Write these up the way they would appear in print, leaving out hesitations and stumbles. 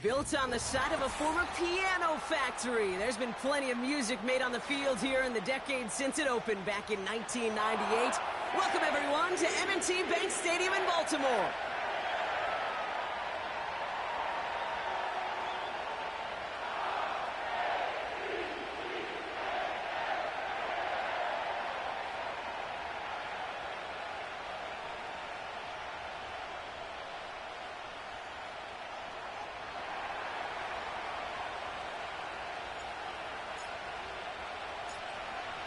Built on the side of a former piano factory, there's been plenty of music made on the field here in the decade since it opened back in 1998. Welcome, everyone, to M&T Bank Stadium in Baltimore.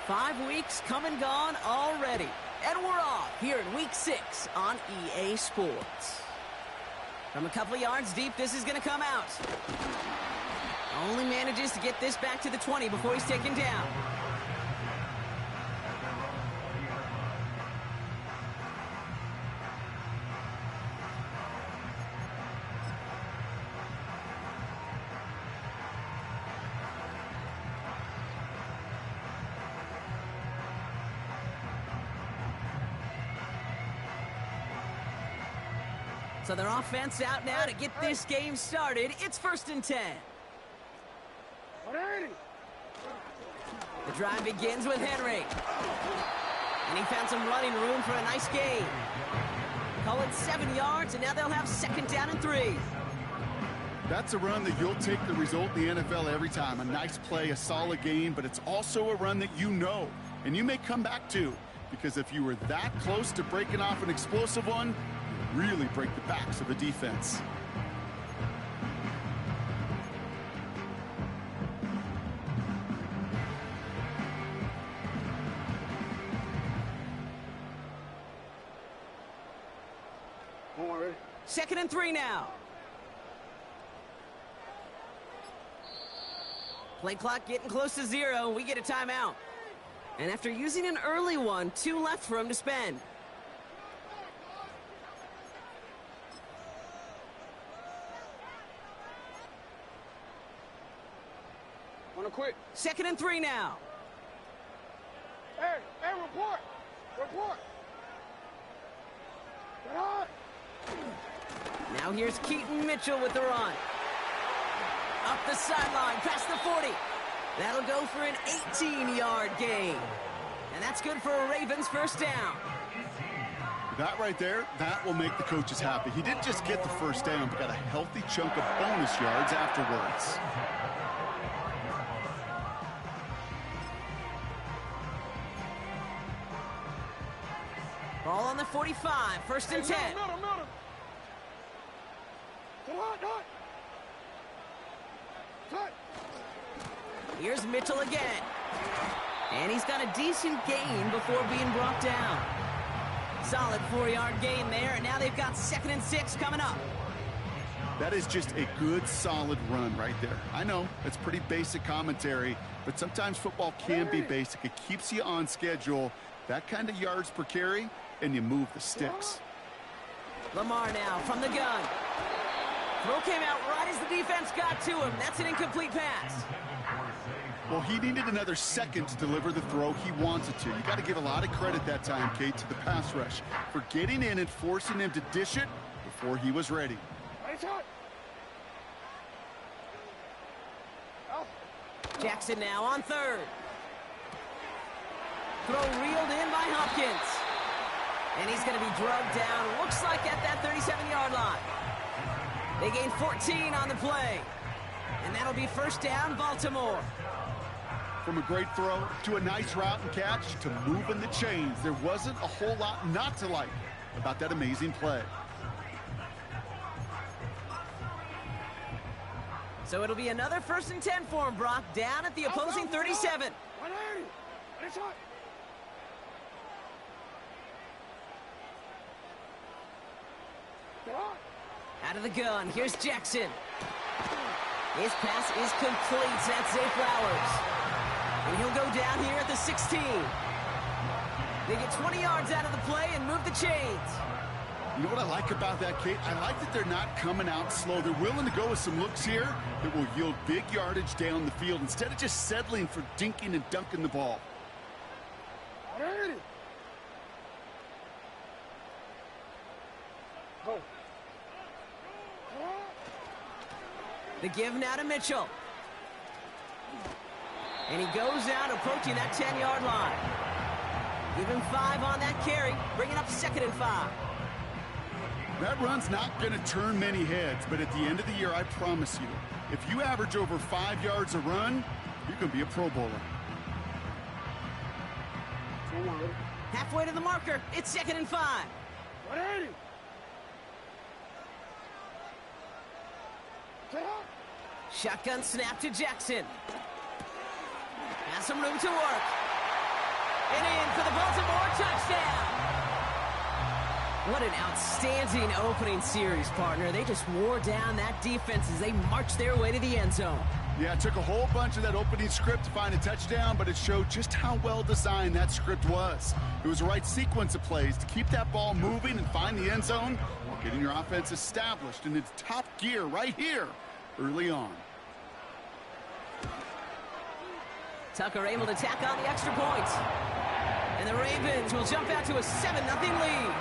Five weeks come and gone already, and we're off here in Week 6 on EA Sports. From a couple of yards deep, this is going to come out. Only manages to get this back to the 20 before he's taken down. So their offense out now to get this game started. It's 1st and 10. The drive begins with Henry. And he found some running room for a nice gain. Call it 7 yards, and now they'll have 2nd down and 3. That's a run that you'll take the result in the NFL every time. A nice play, a solid gain, but it's also a run that you know, and you may come back to, because if you were that close to breaking off an explosive one, really break the backs of the defense. Ready? 2nd and 3 now. Play clock getting close to 0. We get a timeout. And after using an early one, 2 left for him to spend. Quick. 2nd and 3 now. Hey, report. Get on. Now here's Keaton Mitchell with the run. Up the sideline, past the 40. That'll go for an 18-yard gain. And that's good for a Ravens 1st down. That right there, that will make the coaches happy. He didn't just get the 1st down, but got a healthy chunk of bonus yards afterwards. Ball on the 45, 1st and 10. Middle. Here's Mitchell again. And he's got a decent gain before being brought down. Solid 4-yard gain there, and now they've got 2nd and 6 coming up. That is just a good, solid run right there. I know, it's pretty basic commentary, but sometimes football can be basic. It keeps you on schedule. That kind of yards per carry, and you move the sticks. Lamar now from the gun. Throw came out right as the defense got to him. That's an incomplete pass. Well, he needed another second to deliver the throw he wanted to. You got to give a lot of credit that time, Kate, to the pass rush for getting in and forcing him to dish it before he was ready. Jackson now on 3rd. Throw reeled in by Hopkins. And he's going to be drugged down, looks like at that 37-yard line. They gain 14 on the play. And that'll be 1st down, Baltimore. From a great throw to a nice route and catch to moving the chains, there wasn't a whole lot not to like about that amazing play. So it'll be another 1st and 10 for him, Brock, down at the opposing 37. Out of the gun, here's Jackson. His pass is complete. That's Zay Flowers. And he'll go down here at the 16. They get 20 yards out of the play and move the chains. You know what I like about that, Kate? I like that they're not coming out slow. They're willing to go with some looks here that will yield big yardage down the field instead of just settling for dinking and dunking the ball. The give now to Mitchell. And he goes out approaching that 10-yard line. Give him 5 on that carry, bringing up 2nd and 5. That run's not going to turn many heads, but at the end of the year, I promise you, if you average over 5 yards a run, you can be a Pro Bowler. Halfway to the marker, it's 2nd and 5. 180. Shotgun snap to Jackson. Has some room to work. And in for the Baltimore touchdown. What an outstanding opening series, partner. They just wore down that defense as they marched their way to the end zone. Yeah, it took a whole bunch of that opening script to find a touchdown, but it showed just how well designed that script was. It was the right sequence of plays to keep that ball moving and find the end zone while getting your offense established in its top gear right here early on. Tucker able to tack on the extra point. And the Ravens will jump out to a 7-0 lead.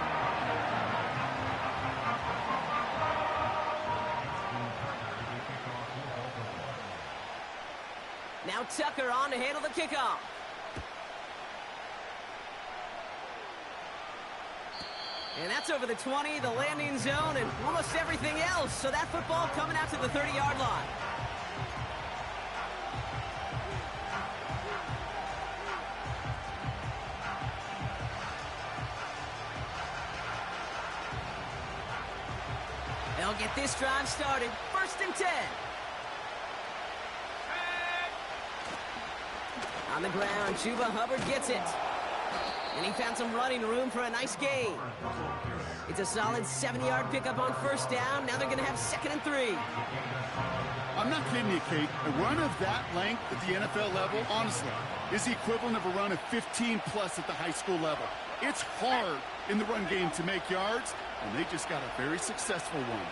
Now Tucker on to handle the kickoff. And that's over the 20, the landing zone, and almost everything else. So that football coming out to the 30-yard line. They'll get this drive started. 1st and 10. On the ground, Chuba Hubbard gets it. And he found some running room for a nice gain. It's a solid 7-yard pickup on 1st down. Now they're going to have 2nd and 3. I'm not kidding you, Kate. A run of that length at the NFL level, honestly, is the equivalent of a run of 15-plus at the high school level. It's hard in the run game to make yards, and they just got a very successful one.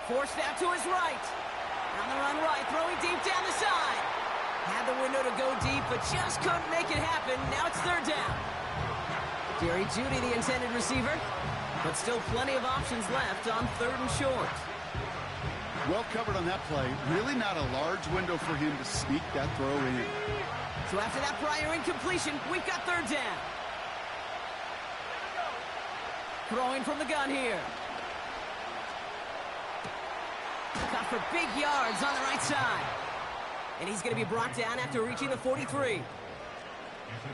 Forced out to his right. On the run right, throwing deep down the side. Had the window to go deep, but just couldn't make it happen. Now it's 3rd down. Jerry Jeudy, the intended receiver, but still plenty of options left on 3rd and short. Well covered on that play. Really not a large window for him to sneak that throw in. So after that prior incompletion, we've got 3rd down. Throwing from the gun here. Got for big yards on the right side. And he's going to be brought down after reaching the 43.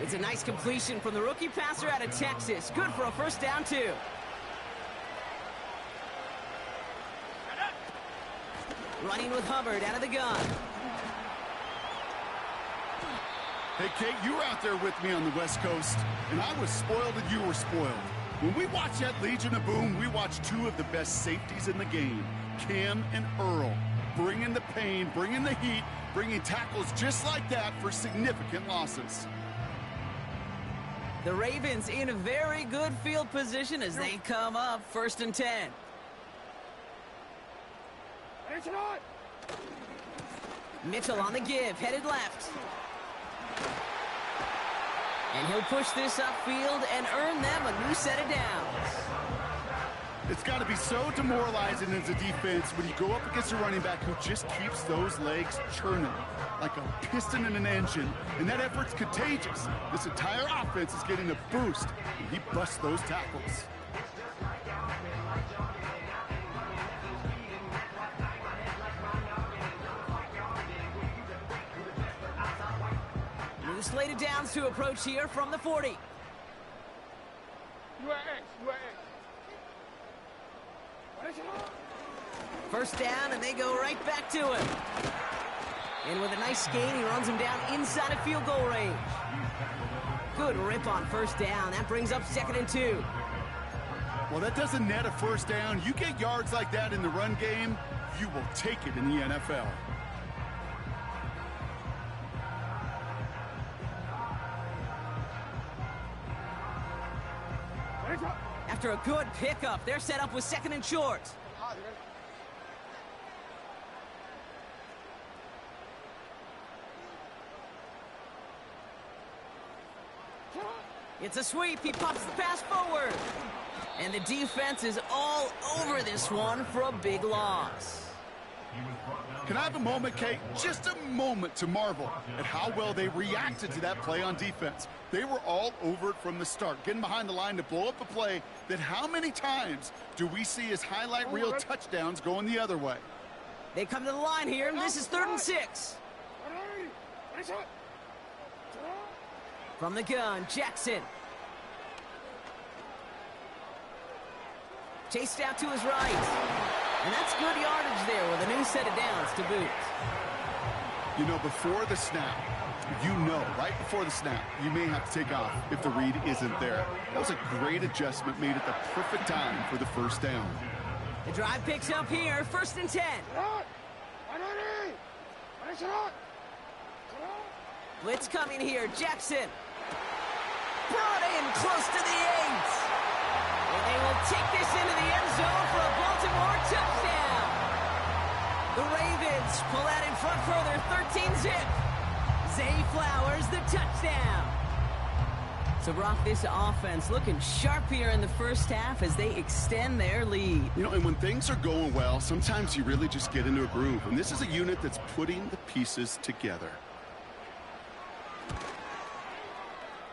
It's a nice completion from the rookie passer out of Texas. Good for a 1st down, too. Running with Hubbard out of the gun. Hey, Kate, you were out there with me on the West Coast, and I was spoiled and you were spoiled. When we watch that Legion of Boom, we watch 2 of the best safeties in the game, Cam and Earl, bringing the pain, bringing the heat, bringing tackles just like that for significant losses. The Ravens in a very good field position as they come up 1st and 10. Mitchell on the give, headed left. And he'll push this upfield and earn them a new set of downs. It's got to be so demoralizing as a defense when you go up against a running back who just keeps those legs churning like a piston in an engine, and that effort's contagious. This entire offense is getting a boost when he busts those tackles. New slate of downs to approach here from the 40. You are X. You are X. 1st down, and they go right back to him. And with a nice gain, he runs him down inside of field goal range. Good rip on 1st down. That brings up 2nd and 2. Well, that doesn't net a 1st down. You get yards like that in the run game, you will take it in the NFL. After a good pickup, they're set up with 2nd and short. It's a sweep. He pops the pass forward. And the defense is all over this one for a big loss. Can I have a moment, Kate? Just a moment to marvel at how well they reacted to that play on defense. They were all over it from the start, getting behind the line to blow up a play that how many times do we see as highlight reel touchdowns going the other way? They come to the line here, and this is 3rd and 6. From the gun, Jackson. Chased out to his right. And that's good yardage there with a new set of downs to boot. You know, before the snap, right before the snap, you may have to take off if the read isn't there. That was a great adjustment made at the perfect time for the first down. The drive picks up here, 1st and 10. Blitz coming here, Jackson. Brought in close to the 8. And they will take this into the end zone for a Baltimore touchdown. The Ravens pull out in front further, 13-zip. Zay Flowers, the touchdown. So, Brock, this offense looking sharp here in the first half as they extend their lead. You know, and when things are going well, sometimes you really just get into a groove. And this is a unit that's putting the pieces together.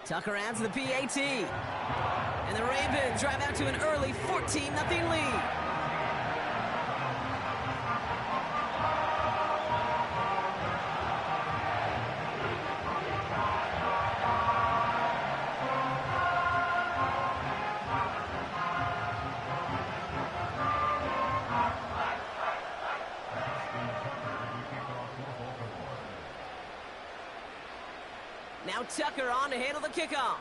Tucker adds the PAT. And the Ravens drive out to an early 14-0 lead. Now Tucker on to handle the kickoff.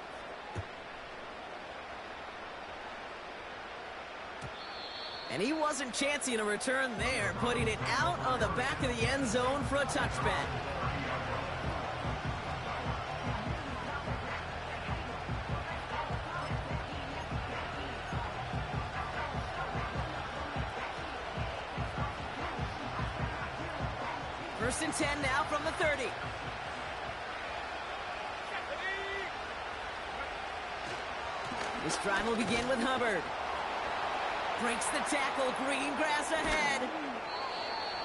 And he wasn't chancing a return there, putting it out of the back of the end zone for a touchback. First and 10 now from the 30. This drive will begin with Hubbard. Breaks the tackle, green grass ahead.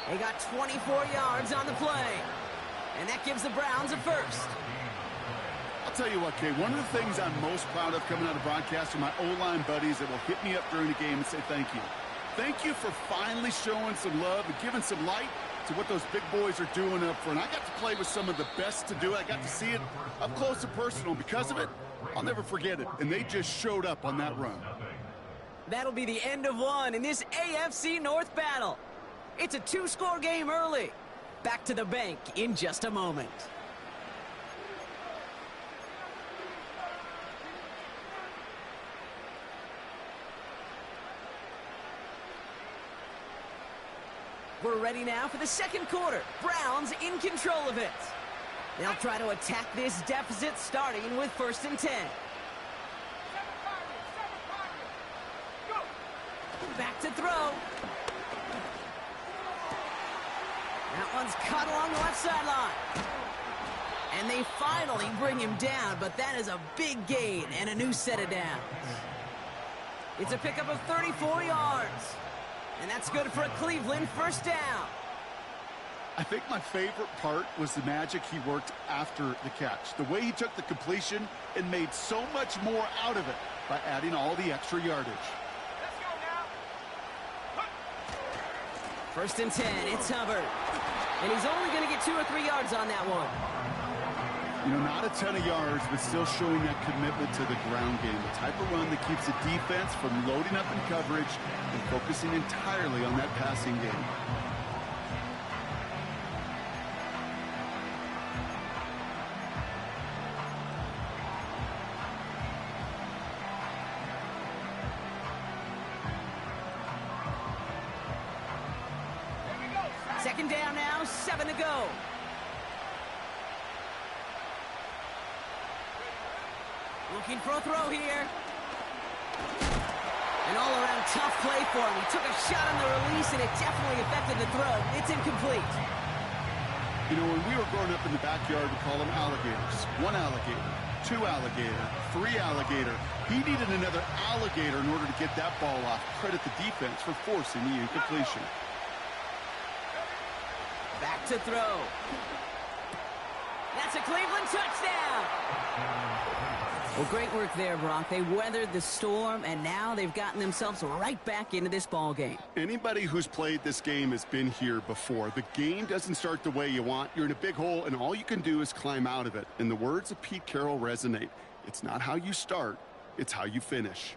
They got 24 yards on the play. And that gives the Browns a first. I'll tell you what, Kay, one of the things I'm most proud of coming out of broadcast are my O-line buddies that will hit me up during the game and say thank you. Thank you for finally showing some love and giving some light to what those big boys are doing up front. I got to play with some of the best to do it. I got to see it up close and personal. Because of it, I'll never forget it. And they just showed up on that run. That'll be the end of one in this AFC North battle. It's a 2-score game early. Back to the bank in just a moment. We're ready now for the second quarter. Browns in control of it. They'll try to attack this deficit starting with 1st and 10. Back to throw. That one's caught along the left sideline. And they finally bring him down, but that is a big gain and a new set of downs. It's a pickup of 34 yards. And that's good for a Cleveland first down. I think my favorite part was the magic he worked after the catch. The way he took the completion and made so much more out of it by adding all the extra yardage. First and 10, it's Hubbard. And he's only going to get 2 or 3 yards on that one. You know, not a ton of yards, but still showing that commitment to the ground game. The type of run that keeps the defense from loading up in coverage and focusing entirely on that passing game. Second down now, 7 to go. Looking for a throw here. An all-around tough play for him. He took a shot on the release, and it definitely affected the throw. It's incomplete. You know, when we were growing up in the backyard, we call them alligators. 1 alligator, 2 alligator, 3 alligator. He needed another alligator in order to get that ball off. Credit the defense for forcing the incompletion. Back to throw. That's a Cleveland touchdown. Well, great work there, Brock. They weathered the storm, and now they've gotten themselves right back into this ball game. Anybody who's played this game has been here before. The game doesn't start the way you want. You're in a big hole, and all you can do is climb out of it. And the words of Pete Carroll resonate. It's not how you start, it's how you finish.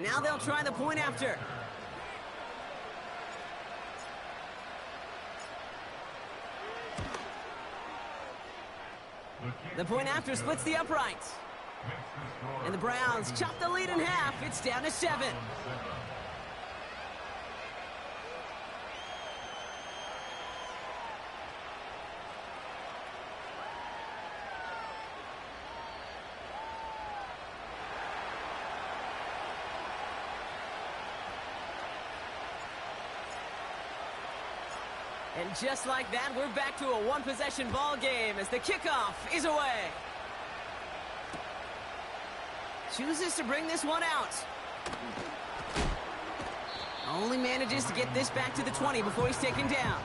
Now they'll try the point after. The point after splits the uprights. And the Browns chop the lead in half. It's down to 7. And just like that, we're back to a one-possession ball game as the kickoff is away. Chooses to bring this one out. Only manages to get this back to the 20 before he's taken down.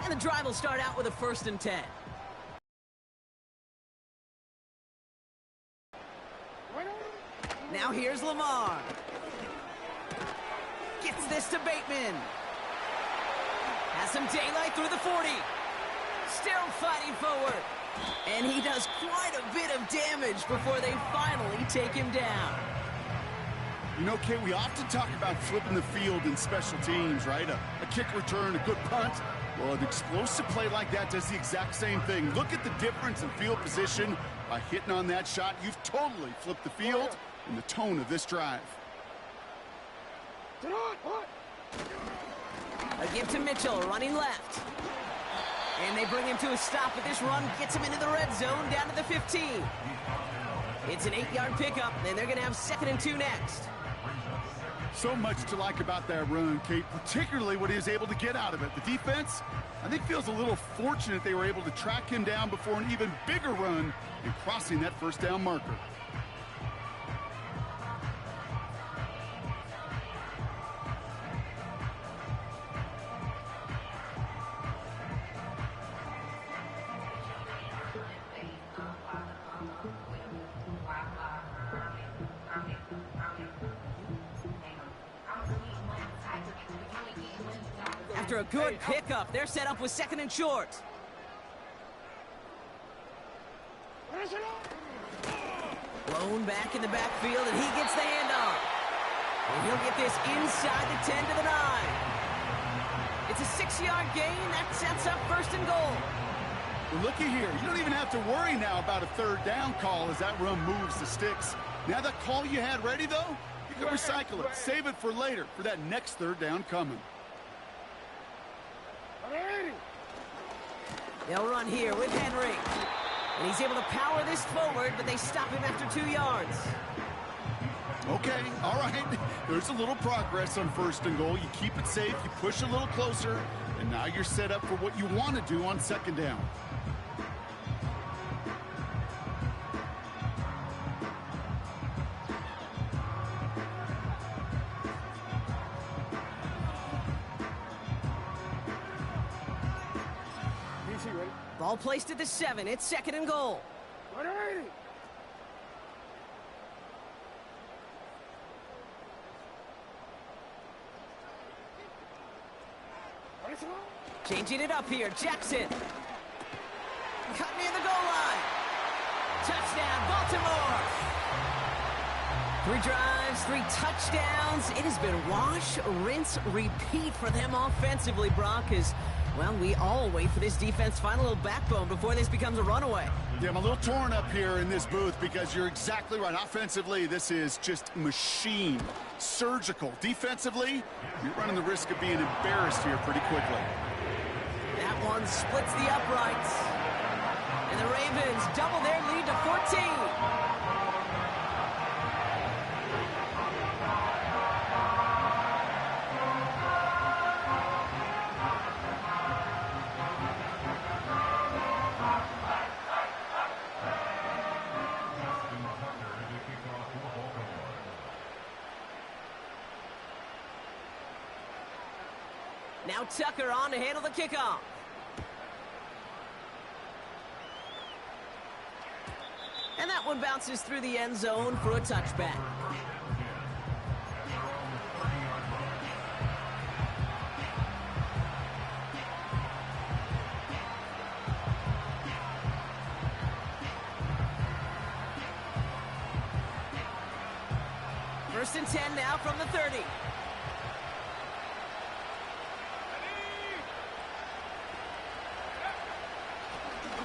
And the drive will start out with a 1st and 10. Now here's Lamar. Gets this to Bateman. Has some daylight through the 40. Still fighting forward. And he does quite a bit of damage before they finally take him down. You know, Kate, we often talk about flipping the field in special teams, right? A kick return, a good punt. Well, an explosive play like that does the exact same thing. Look at the difference in field position. By hitting on that shot, you've totally flipped the field and the tone of this drive. A give to Mitchell, running left. And they bring him to a stop, but this run gets him into the red zone, down to the 15. It's an 8-yard pickup, and they're going to have 2nd and 2 next. So much to like about that run, Kate, particularly what he was able to get out of it. The defense, I think, feels a little fortunate they were able to track him down before an even bigger run and crossing that 1st down marker. After a good pickup, they're set up with 2nd and short. Blown back in the backfield, and he gets the handoff. And he'll get this inside the 10 to the 9. It's a 6-yard gain. That sets up 1st and goal. Well, looky here. You don't even have to worry now about a 3rd down call as that run moves the sticks. Now that call you had ready, though, you can recycle it. Save it for later for that next 3rd down coming. They'll run here with Henry. And he's able to power this forward, but they stop him after 2 yards. Okay, all right. There's a little progress on 1st and goal. You keep it safe, you push a little closer, and now you're set up for what you want to do on 2nd down. Ball placed at the 7. It's 2nd and goal. Changing it up here. Jackson. Cut near the goal line. Touchdown, Baltimore. 3 drives, 3 touchdowns. It has been wash, rinse, repeat for them offensively, Brock, as Well, we all wait for this defense to find a little backbone before this becomes a runaway. Yeah, I'm a little torn up here in this booth because you're exactly right. Offensively, this is just machine, surgical. Defensively, you're running the risk of being embarrassed here pretty quickly. That one splits the uprights. And the Ravens double their lead to 14. Now Tucker on to handle the kickoff. And that one bounces through the end zone for a touchback. First and 10 now from the 30.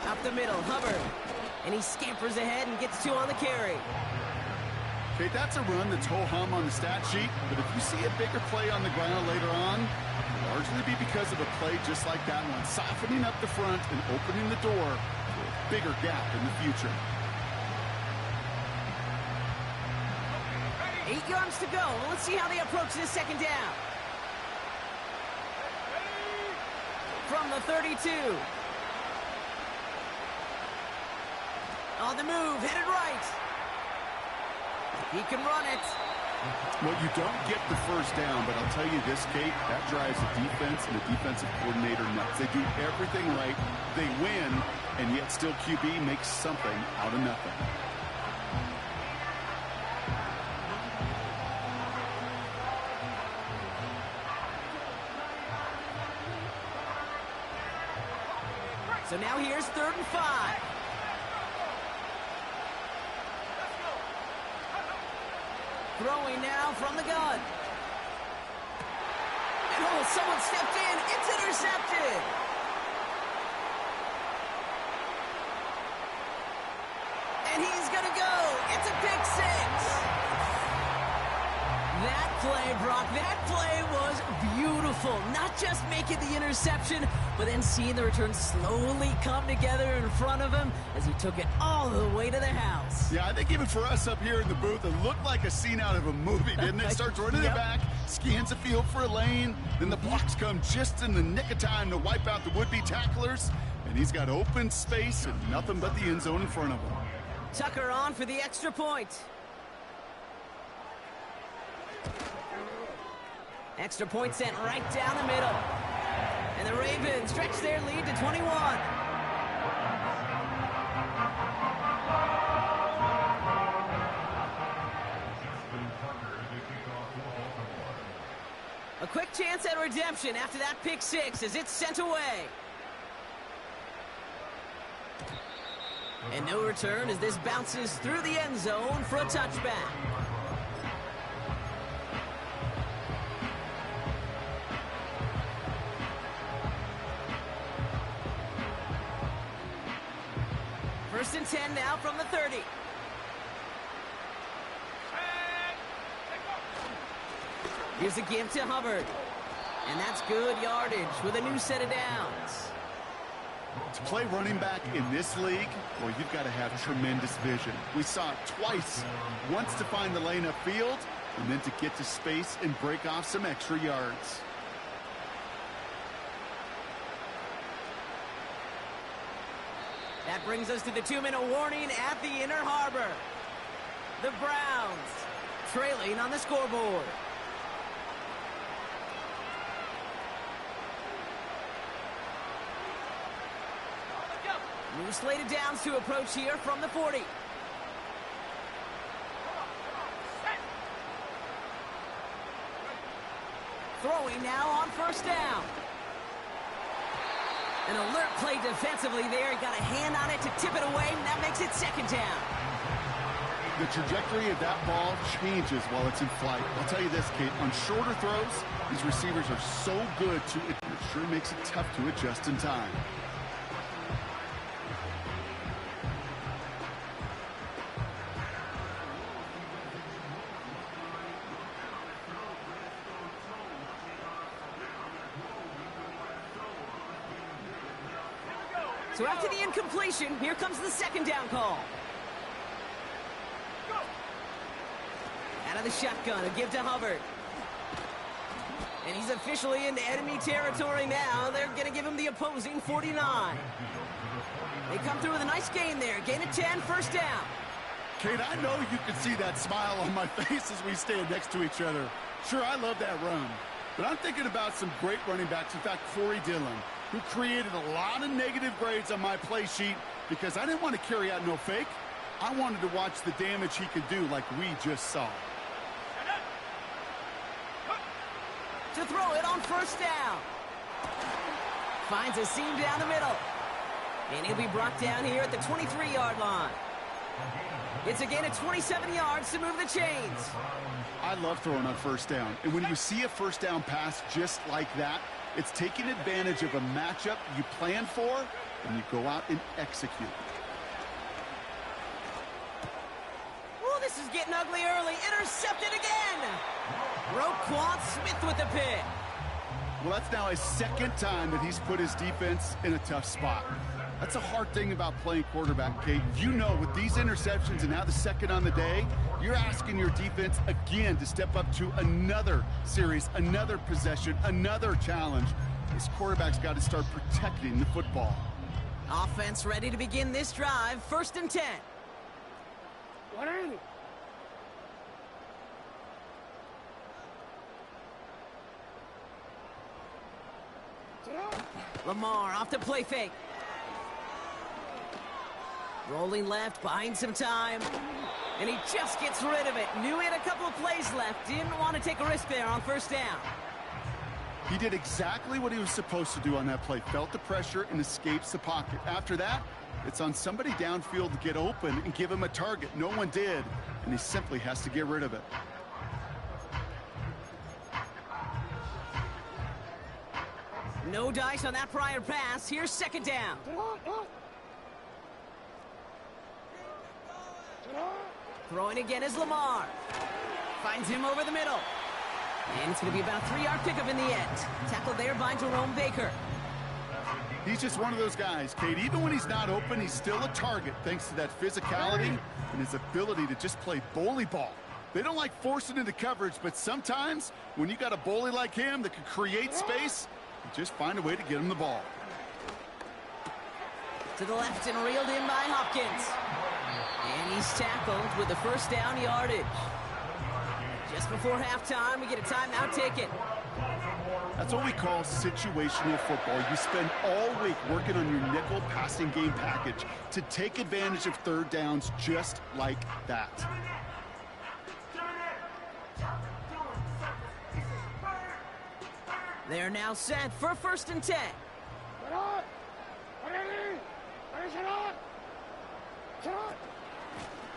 Up the middle, Hubbard. And he scampers ahead and gets 2 on the carry. Okay, that's a run that's ho-hum on the stat sheet, but if you see a bigger play on the ground later on, it'll largely be because of a play just like that one, softening up the front and opening the door for a bigger gap in the future. 8 yards to go. Well, let's see how they approach this second down. From the 32. On the move, headed right. He can run it. Well, you don't get the first down, but I'll tell you this, Kate, that drives the defense and the defensive coordinator nuts. They do everything right, they win, and yet still QB makes something out of nothing. So now here's 3rd and 5. Throwing now from the gun. And someone stepped in. It's intercepted. And he's going to go. It's a pick 6. That play, Brock, that play was beautiful. Not just making the interception, but then seeing the return slowly come together in front of him as he took it all the way to the house. Yeah, I think even for us up here in the booth, it looked like a scene out of a movie, didn't it? Starts running it back, scans the field for a lane, then the blocks come just in the nick of time to wipe out the would-be tacklers, and he's got open space and nothing but the end zone in front of him. Tucker on for the extra point. Extra point sent right down the middle. And the Ravens stretch their lead to 21. A quick chance at redemption after that pick 6 as it's sent away. And no return as this bounces through the end zone for a touchback. First and 10 now from the 30. Here's a give to Hubbard. And that's good yardage with a new set of downs. To play running back in this league, well, you've got to have tremendous vision. We saw it twice. Once to find the lane upfield, and then to get to space and break off some extra yards. That brings us to the 2-minute warning at the Inner Harbor. The Browns trailing on the scoreboard. New slated downs to approach here from the 40. Throwing now on first down. An alert play defensively there. Got a hand on it to tip it away, and that makes it second down. The trajectory of that ball changes while it's in flight. I'll tell you this, Kate, on shorter throws, these receivers are so good to it. It sure makes it tough to adjust in time. So after the incompletion, here comes the second down call. Out of the shotgun, a give to Hubbard. And he's officially into enemy territory now. They're going to give him the opposing 49. They come through with a nice gain there. Gain of 10, first down. Kate, I know you can see that smile on my face as we stand next to each other. Sure, I love that run. But I'm thinking about some great running backs. In fact, Corey Dillon, who created a lot of negative grades on my play sheet because I didn't want to carry out no fake. I wanted to watch the damage he could do like we just saw. To throw it on first down. Finds a seam down the middle. And he'll be brought down here at the 23-yard line. It's a gain of 27 yards to move the chains. I love throwing on first down. And when you see a first down pass just like that, it's taking advantage of a matchup you plan for, and you go out and execute. Oh, this is getting ugly early. Intercepted again. Roquan Smith with the pick. Well, that's now his second time that he's put his defense in a tough spot. That's a hard thing about playing quarterback, Kate. You know, with these interceptions and now the second on the day, you're asking your defense again to step up to another series, another possession, another challenge. This quarterback's got to start protecting the football. Offense ready to begin this drive. First and 10. 180. Lamar off the play fake. Rolling left, buying some time. And he just gets rid of it. Knew he had a couple of plays left. Didn't want to take a risk there on first down. He did exactly what he was supposed to do on that play. Felt the pressure and escapes the pocket. After that, it's on somebody downfield to get open and give him a target. No one did, and he simply has to get rid of it. No dice on that prior pass. Here's second down. Throwing again is Lamar. Finds him over the middle. And it's going to be about a 3-yard pickup in the end. Tackled there by Jerome Baker. He's just one of those guys, Kate. Even when he's not open, he's still a target thanks to that physicality and his ability to just play bully ball. They don't like forcing into coverage, but sometimes when you got a bully like him that can create space, you just find a way to get him the ball. To the left and reeled in by Hopkins. And he's tackled with the first down yardage. Just before halftime, we get a timeout ticket. That's what we call situational football. You spend all week working on your nickel passing game package to take advantage of third downs just like that. They're now set for first and 10.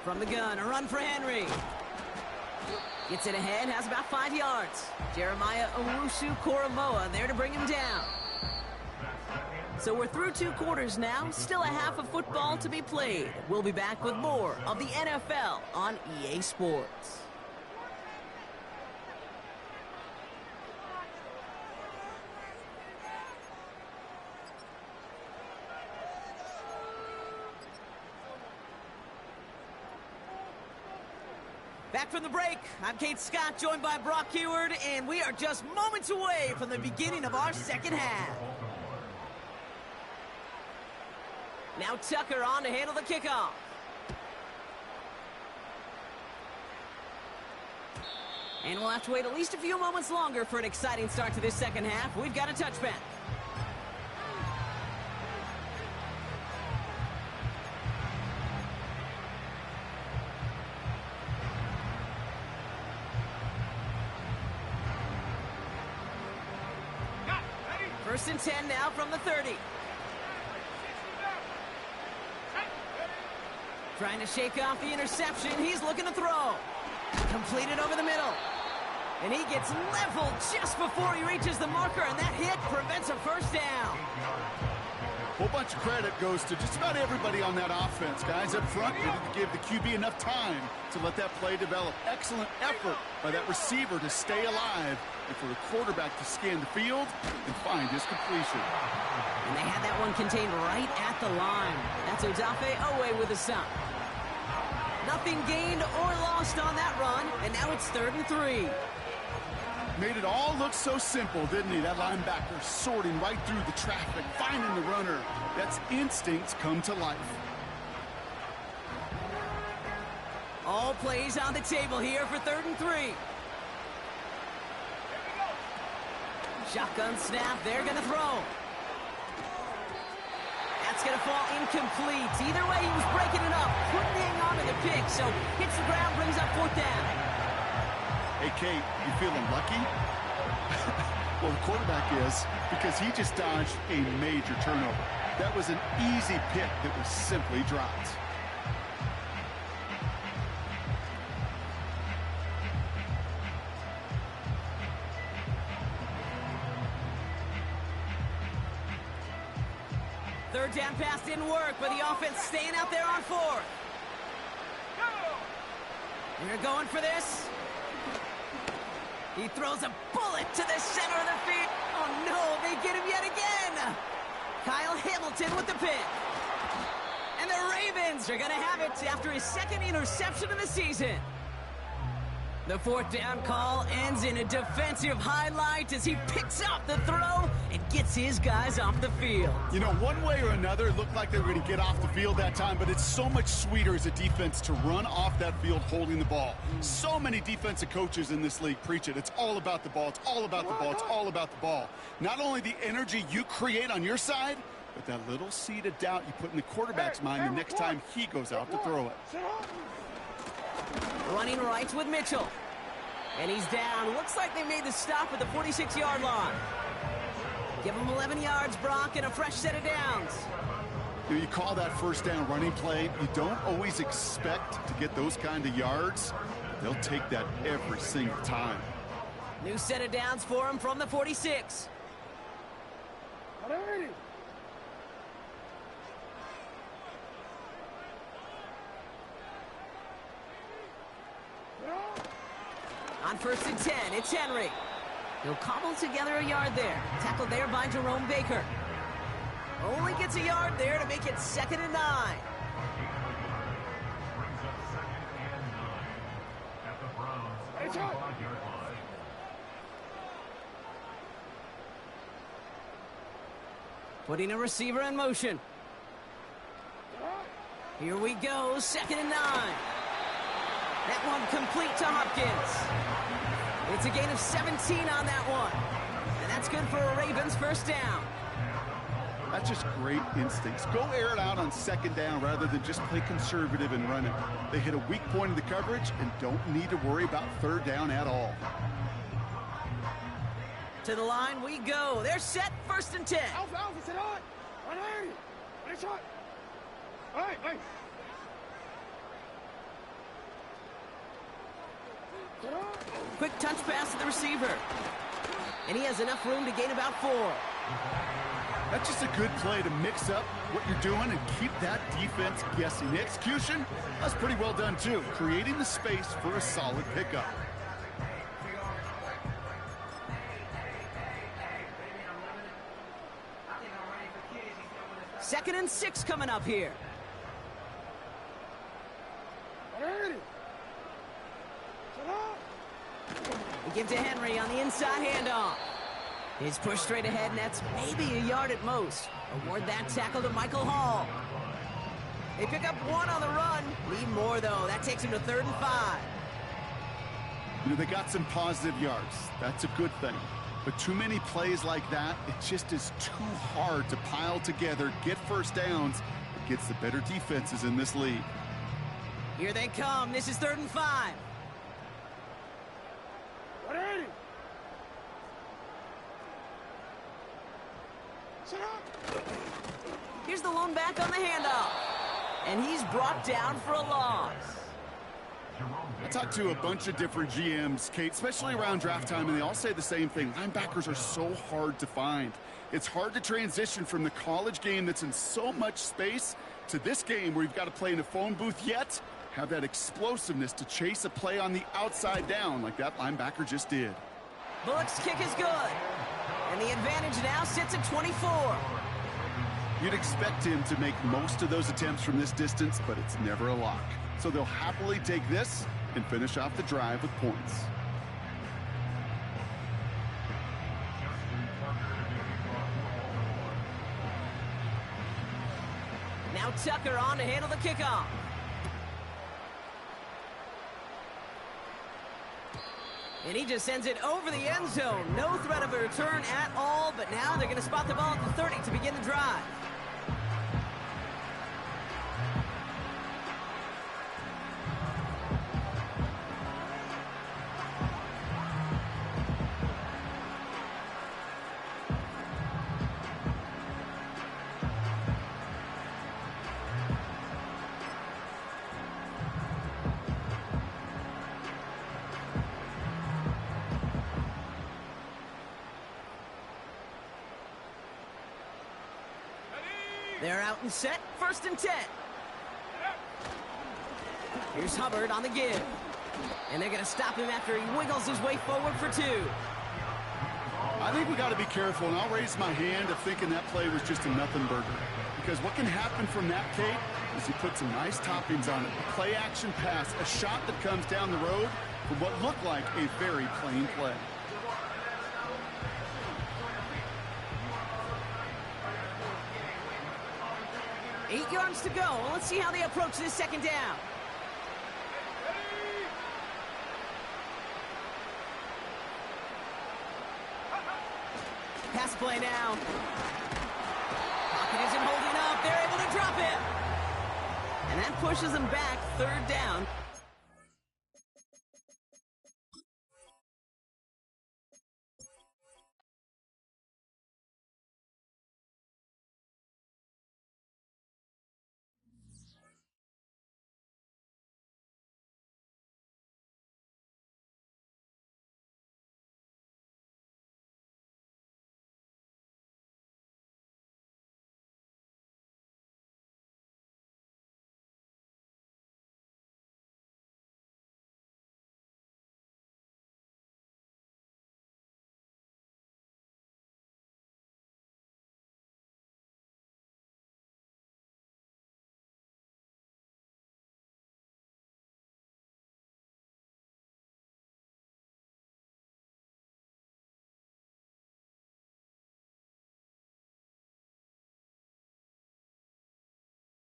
From the gun, a run for Henry. Gets it ahead, has about 5 yards. Jeremiah Owusu-Koramoah there to bring him down. So we're through 2 quarters now, still a half of football to be played. We'll be back with more of the NFL on EA Sports. Back from the break, I'm Kate Scott, joined by Brock Huard, and we are just moments away from the beginning of our second half. Now Tucker on to handle the kickoff. And we'll have to wait at least a few moments longer for an exciting start to this second half. We've got a touchback. First and 10 now from the 30. Trying to shake off the interception. He's looking to throw. Completed over the middle. And he gets leveled just before he reaches the marker, and that hit prevents a first down. A whole bunch of credit goes to just about everybody on that offense. Guys up front needed to give the QB enough time to let that play develop. Excellent effort by that receiver to stay alive and for the quarterback to scan the field and find his completion. And they had that one contained right at the line. That's Odafe Owe with a stop. Nothing gained or lost on that run, and now it's 3rd and 3. Made it all look so simple, didn't he? That linebacker sorting right through the traffic, finding the runner. That's instincts come to life. All plays on the table here for 3rd and 3. Shotgun snap, they're going to throw. That's going to fall incomplete. Either way, he was breaking it up. Couldn't hang on to the pick, so hits the ground, brings up 4th down. Hey, Kate, you feeling lucky? Well, the quarterback is, because he just dodged a major turnover. That was an easy pick that was simply dropped. Third down pass didn't work, but the offense staying out there on 4th. They're going for this. He throws a bullet to the center of the field. Oh, no, they get him yet again. Kyle Hamilton with the pick. And the Ravens are going to have it after his 2nd interception of the season. The 4th down call ends in a defensive highlight as he picks up the throw and gets his guys off the field. You know, one way or another, it looked like they were going to get off the field that time, but it's so much sweeter as a defense to run off that field holding the ball. So many defensive coaches in this league preach it. It's all about the ball. It's all about the ball. It's all about the ball. Not only the energy you create on your side, but that little seed of doubt you put in the quarterback's mind the next time he goes out to throw it. Running right with Mitchell. And he's down. Looks like they made the stop at the 46-yard line. Give him 11 yards, Brock, and a fresh set of downs. You call that first down running play. You don't always expect to get those kind of yards. They'll take that every single time. New set of downs for him from the 46. On 1st and 10, it's Henry. He'll cobble together a yard there. Tackled there by Jerome Baker. Only gets a yard there to make it 2nd and 9. Putting a receiver in motion. Here we go, 2nd and 9. That one complete to Hopkins. It's a gain of 17 on that one. And that's good for a Ravens first down. That's just great instincts. Go air it out on 2nd down rather than just play conservative and run it. They hit a weak point in the coverage and don't need to worry about 3rd down at all. To the line we go. They're set, 1st and 10. Quick touch pass to the receiver. And he has enough room to gain about 4. That's just a good play to mix up what you're doing and keep that defense guessing. The execution, that's pretty well done too. Creating the space for a solid pickup. Second and 6 coming up here. They give to Henry on the inside handoff. He's pushed straight ahead, and that's maybe a yard at most. Award that tackle to Michael Hall. They pick up 1 on the run. Need more, though. That takes him to 3rd and 5. You know, they got some positive yards. That's a good thing. But too many plays like that, it just is too hard to pile together, get first downs against the better defenses in this league. Here they come. This is 3rd and 5. Here's the lone back on the handoff. And he's brought down for a loss. I talked to a bunch of different GMs, Kate, especially around draft time, and they all say the same thing. Linebackers are so hard to find. It's hard to transition from the college game that's in so much space to this game where you've got to play in a phone booth, yet have that explosiveness to chase a play on the outside down like that linebacker just did. Bullock's kick is good. And the advantage now sits at 24. You'd expect him to make most of those attempts from this distance, but it's never a lock. So they'll happily take this and finish off the drive with points. Now Tucker on to handle the kickoff. And he just sends it over the end zone. No threat of a return at all, but now they're going to spot the ball at the 30 to begin the drive. They're out and set, 1st and 10. Here's Hubbard on the give. And they're going to stop him after he wiggles his way forward for 2. I think we got to be careful, and I'll raise my hand of thinking that play was just a nothing burger. Because what can happen from that, Kate, is he put some nice toppings on it. A play-action pass, a shot that comes down the road for what looked like a very plain play. Eight yards to go. Let's see how they approach this 2nd down. Pass play now. Pocket isn't holding up. They're able to drop it. And that pushes them back 3rd down.